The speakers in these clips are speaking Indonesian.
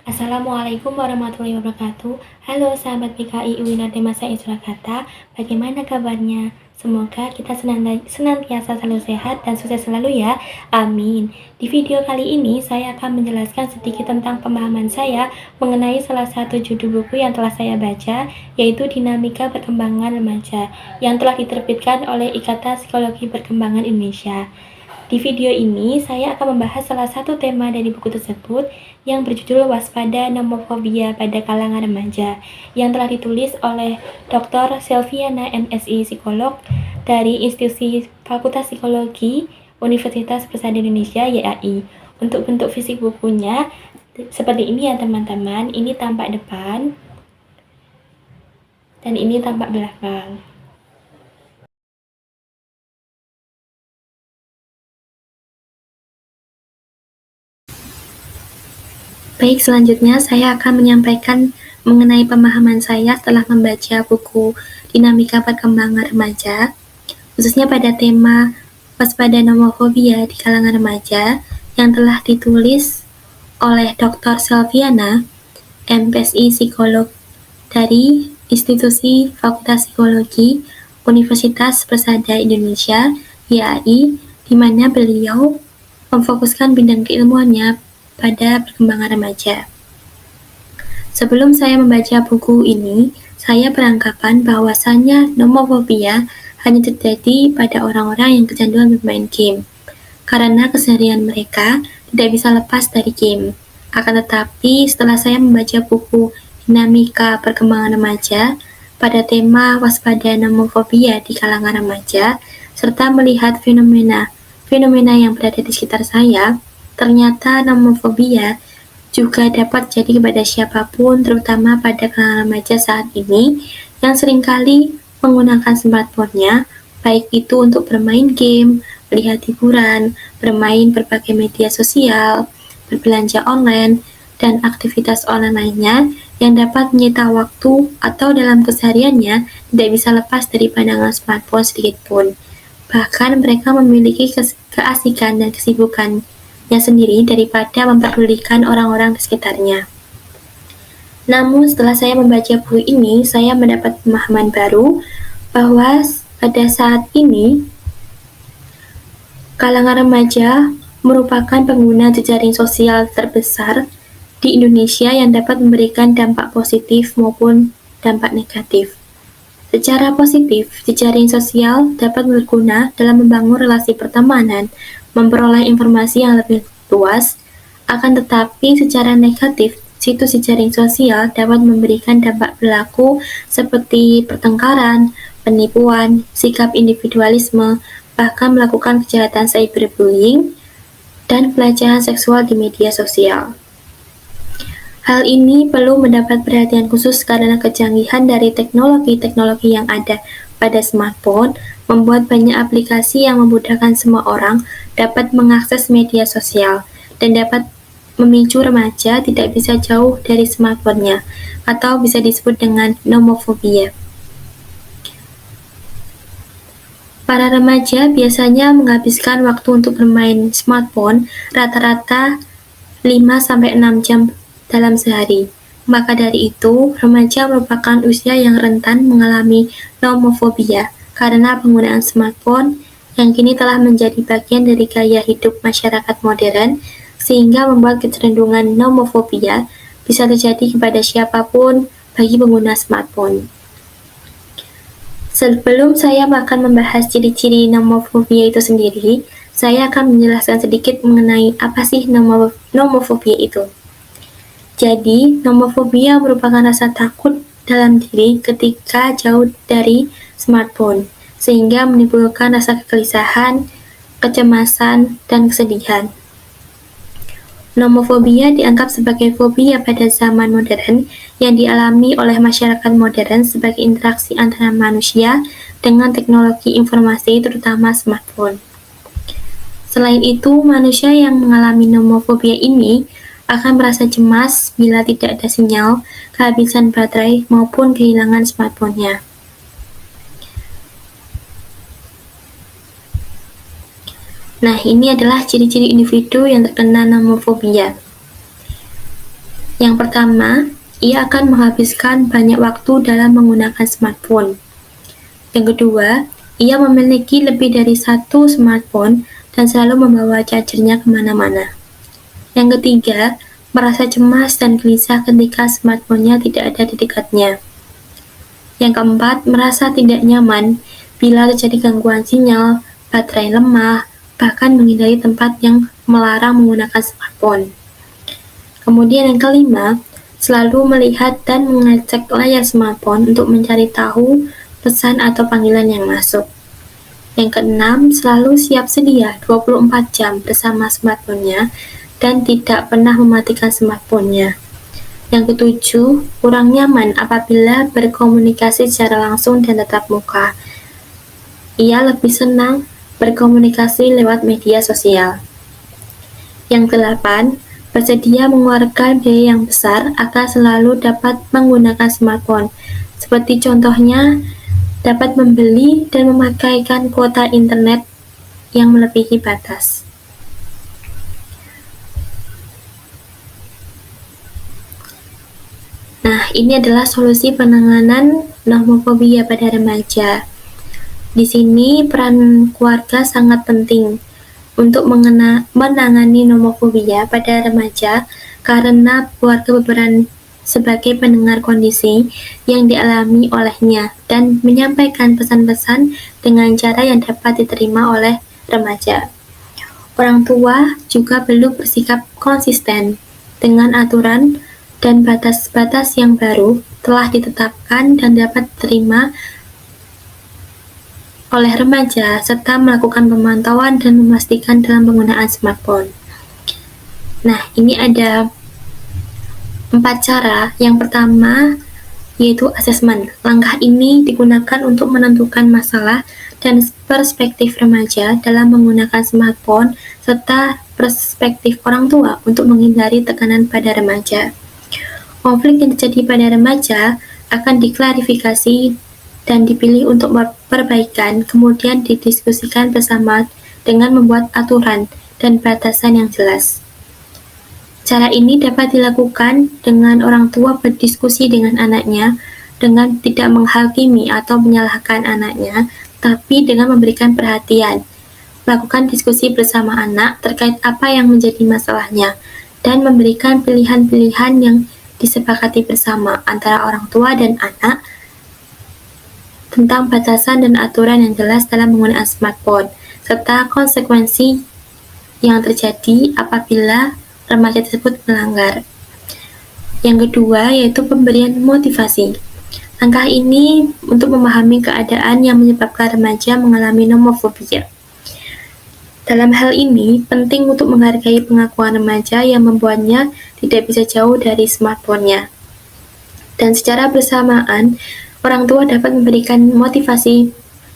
Assalamualaikum warahmatullahi wabarakatuh. Halo sahabat PKI UIN Masa Surakarta, bagaimana kabarnya? Semoga kita senantiasa selalu sehat dan sukses selalu ya. Amin. Di video kali ini saya akan menjelaskan sedikit tentang pemahaman saya mengenai salah satu judul buku yang telah saya baca, yaitu Dinamika Perkembangan Remaja, yang telah diterbitkan oleh Ikatan Psikologi Perkembangan Indonesia. Di video ini, saya akan membahas salah satu tema dari buku tersebut yang berjudul Waspada Nomofobia pada Kalangan Remaja, yang telah ditulis oleh Dr. Selviana MSI Psikolog dari Institusi Fakultas Psikologi Universitas Persada Indonesia YAI. Untuk bentuk fisik bukunya, seperti ini ya teman-teman, ini tampak depan, dan ini tampak belakang. Baik, selanjutnya saya akan menyampaikan mengenai pemahaman saya setelah membaca buku Dinamika Perkembangan Remaja, khususnya pada tema Waspada Nomofobia di Kalangan Remaja yang telah ditulis oleh Dr. Selviana, MPSI Psikolog dari Institusi Fakultas Psikologi Universitas Persada Indonesia YAI, di mana beliau memfokuskan bidang keilmuannya pada perkembangan remaja. Sebelum saya membaca buku ini, saya beranggapan bahwasannya nomofobia hanya terjadi pada orang-orang yang kecanduan bermain game, karena keseharian mereka tidak bisa lepas dari game. Akan tetapi, setelah saya membaca buku Dinamika Perkembangan Remaja pada tema Waspada Nomofobia di Kalangan Remaja, serta melihat fenomena yang berada di sekitar saya, ternyata nomofobia juga dapat terjadi kepada siapapun, terutama pada kalangan remaja saat ini yang seringkali menggunakan smartphone-nya, baik itu untuk bermain game, melihat hiburan, bermain berbagai media sosial, berbelanja online, dan aktivitas online lainnya yang dapat menyita waktu atau dalam kesehariannya tidak bisa lepas dari pandangan smartphone sedikitpun. Bahkan mereka memiliki keasikan dan kesibukannya sendiri daripada memperdulikan orang-orang di sekitarnya. Namun setelah saya membaca buku ini, saya mendapat pemahaman baru bahwa pada saat ini kalangan remaja merupakan pengguna jejaring sosial terbesar di Indonesia yang dapat memberikan dampak positif maupun dampak negatif. Secara positif, jejaring sosial dapat berguna dalam membangun relasi pertemanan, memperoleh informasi yang lebih luas, akan tetapi secara negatif, situs jejaring sosial dapat memberikan dampak perilaku seperti pertengkaran, penipuan, sikap individualisme, bahkan melakukan kejahatan cyberbullying, dan pelecehan seksual di media sosial. Hal ini perlu mendapat perhatian khusus karena kecanggihan dari teknologi-teknologi yang ada pada smartphone membuat banyak aplikasi yang memudahkan semua orang dapat mengakses media sosial dan dapat memicu remaja tidak bisa jauh dari smartphone-nya, atau bisa disebut dengan nomofobia. Para remaja biasanya menghabiskan waktu untuk bermain smartphone rata-rata 5-6 jam dalam sehari. Maka dari itu, remaja merupakan usia yang rentan mengalami nomofobia karena penggunaan smartphone yang kini telah menjadi bagian dari gaya hidup masyarakat modern, sehingga membuat kecenderungan nomofobia bisa terjadi kepada siapapun bagi pengguna smartphone. Sebelum saya akan membahas ciri-ciri nomofobia itu sendiri, saya akan menjelaskan sedikit mengenai apa sih nomofobia itu. Jadi, nomofobia merupakan rasa takut dalam diri ketika jauh dari smartphone, sehingga menimbulkan rasa kegelisahan, kecemasan, dan kesedihan. Nomofobia dianggap sebagai fobia pada zaman modern yang dialami oleh masyarakat modern sebagai interaksi antara manusia dengan teknologi informasi, terutama smartphone. Selain itu, manusia yang mengalami nomofobia ini akan merasa cemas bila tidak ada sinyal, kehabisan baterai, maupun kehilangan smartphone-nya. Nah, ini adalah ciri-ciri individu yang terkena nomofobia. Yang pertama, ia akan menghabiskan banyak waktu dalam menggunakan smartphone. Yang kedua, ia memiliki lebih dari satu smartphone dan selalu membawa chargernya kemana-mana. Yang ketiga, merasa cemas dan gelisah ketika smartphone-nya tidak ada di dekatnya. Yang keempat, merasa tidak nyaman bila terjadi gangguan sinyal, baterai lemah, bahkan menghindari tempat yang melarang menggunakan smartphone. Kemudian yang kelima, selalu melihat dan mengecek layar smartphone untuk mencari tahu pesan atau panggilan yang masuk. Yang keenam, selalu siap sedia 24 jam bersama smartphone-nya dan tidak pernah mematikan smartphone-nya. Yang ketujuh, kurang nyaman apabila berkomunikasi secara langsung dan tatap muka. Ia lebih senang berkomunikasi lewat media sosial. Yang kedelapan, bersedia mengeluarkan biaya yang besar agar selalu dapat menggunakan smartphone. Seperti contohnya, dapat membeli dan memakaikan kuota internet yang melebihi batas. Nah, ini adalah solusi penanganan nomofobia pada remaja. Di sini peran keluarga sangat penting untuk menangani nomofobia pada remaja karena keluarga berperan sebagai pendengar kondisi yang dialami olehnya dan menyampaikan pesan-pesan dengan cara yang dapat diterima oleh remaja. Orang tua juga perlu bersikap konsisten dengan aturan dan batas-batas yang baru telah ditetapkan dan dapat diterima oleh remaja serta melakukan pemantauan dan memastikan dalam penggunaan smartphone. Nah, ini ada 4 cara. Yang pertama yaitu asesmen. Langkah ini digunakan untuk menentukan masalah dan perspektif remaja dalam menggunakan smartphone serta perspektif orang tua untuk menghindari tekanan pada remaja. Konflik yang terjadi pada remaja akan diklarifikasi dan dipilih untuk perbaikan, kemudian didiskusikan bersama dengan membuat aturan dan batasan yang jelas. Cara ini dapat dilakukan dengan orang tua berdiskusi dengan anaknya dengan tidak menghakimi atau menyalahkan anaknya, tapi dengan memberikan perhatian, melakukan diskusi bersama anak terkait apa yang menjadi masalahnya, dan memberikan pilihan-pilihan yang disepakati bersama antara orang tua dan anak tentang batasan dan aturan yang jelas dalam menggunakan smartphone, serta konsekuensi yang terjadi apabila remaja tersebut melanggar. Yang kedua yaitu pemberian motivasi. Langkah ini untuk memahami keadaan yang menyebabkan remaja mengalami nomofobia. Dalam hal ini, penting untuk menghargai pengakuan remaja yang membuatnya tidak bisa jauh dari smartphone-nya. Dan secara bersamaan, orang tua dapat memberikan motivasi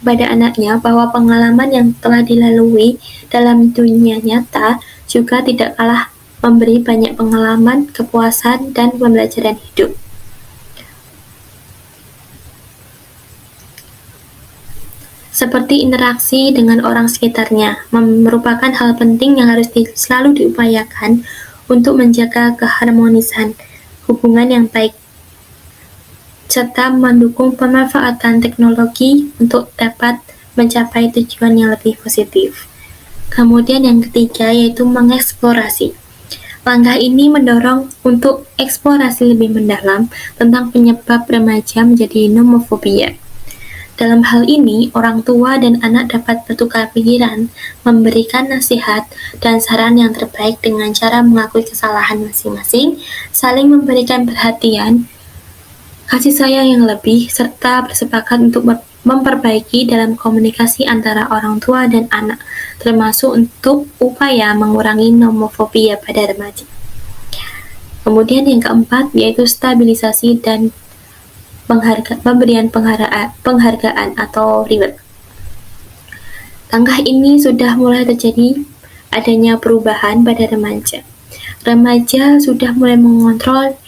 pada anaknya bahwa pengalaman yang telah dilalui dalam dunia nyata juga tidak kalah memberi banyak pengalaman, kepuasan, dan pembelajaran hidup. Seperti interaksi dengan orang sekitarnya, merupakan hal penting yang harus selalu diupayakan untuk menjaga keharmonisan hubungan yang baik serta mendukung pemanfaatan teknologi untuk dapat mencapai tujuan yang lebih positif. Kemudian yang ketiga yaitu mengeksplorasi. Langkah ini mendorong untuk eksplorasi lebih mendalam tentang penyebab remaja menjadi nomofobia. Dalam hal ini, orang tua dan anak dapat bertukar pikiran, memberikan nasihat dan saran yang terbaik dengan cara mengakui kesalahan masing-masing, saling memberikan perhatian, kasih sayang yang lebih, serta bersepakat untuk memperbaiki dalam komunikasi antara orang tua dan anak, termasuk untuk upaya mengurangi nomofobia pada remaja. Kemudian yang keempat yaitu stabilisasi dan pemberian penghargaan atau reward. Langkah ini sudah mulai terjadi adanya perubahan pada remaja. Remaja sudah mulai mengontrol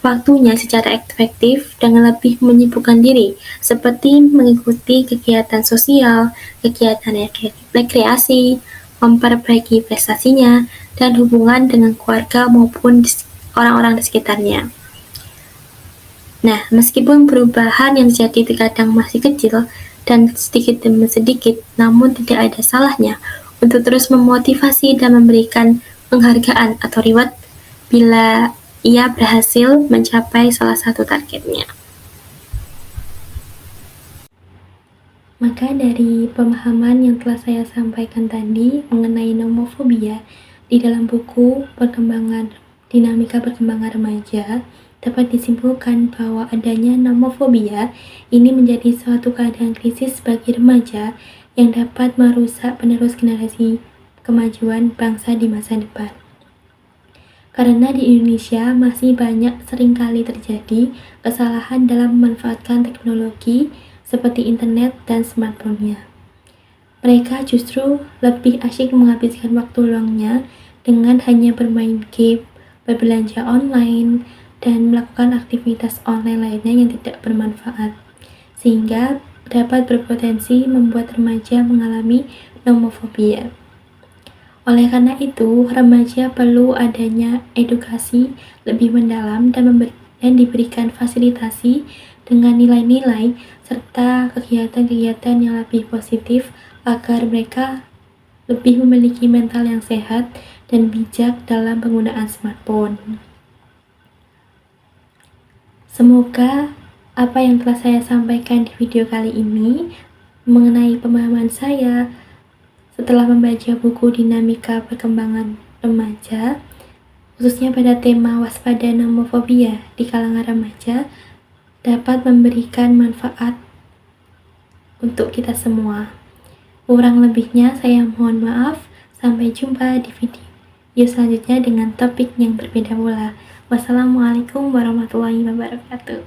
waktunya secara efektif dengan lebih menyibukkan diri, seperti mengikuti kegiatan sosial, kegiatan rekreasi, memperbaiki prestasinya, dan hubungan dengan keluarga maupun orang-orang di sekitarnya. Nah, meskipun perubahan yang terjadi terkadang masih kecil dan sedikit demi sedikit, namun tidak ada salahnya untuk terus memotivasi dan memberikan penghargaan atau reward bila ia berhasil mencapai salah satu targetnya. Maka dari pemahaman yang telah saya sampaikan tadi mengenai nomofobia di dalam buku Dinamika Perkembangan Remaja, dapat disimpulkan bahwa adanya nomofobia ini menjadi suatu keadaan krisis bagi remaja yang dapat merusak penerus generasi kemajuan bangsa di masa depan. Karena di Indonesia masih seringkali terjadi kesalahan dalam memanfaatkan teknologi seperti internet dan smartphone-nya. Mereka justru lebih asyik menghabiskan waktu luangnya dengan hanya bermain game, berbelanja online, dan melakukan aktivitas online lainnya yang tidak bermanfaat, sehingga dapat berpotensi membuat remaja mengalami nomofobia. Oleh karena itu, remaja perlu adanya edukasi lebih mendalam dan diberikan fasilitasi dengan nilai-nilai serta kegiatan-kegiatan yang lebih positif agar mereka lebih memiliki mental yang sehat dan bijak dalam penggunaan smartphone. Semoga apa yang telah saya sampaikan di video kali ini mengenai pemahaman saya setelah membaca buku Dinamika Perkembangan Remaja, khususnya pada tema waspada nomofobia di kalangan remaja, dapat memberikan manfaat untuk kita semua. Kurang lebihnya saya mohon maaf. Sampai jumpa di video selanjutnya dengan topik yang berbeda pula. Wassalamualaikum warahmatullahi wabarakatuh.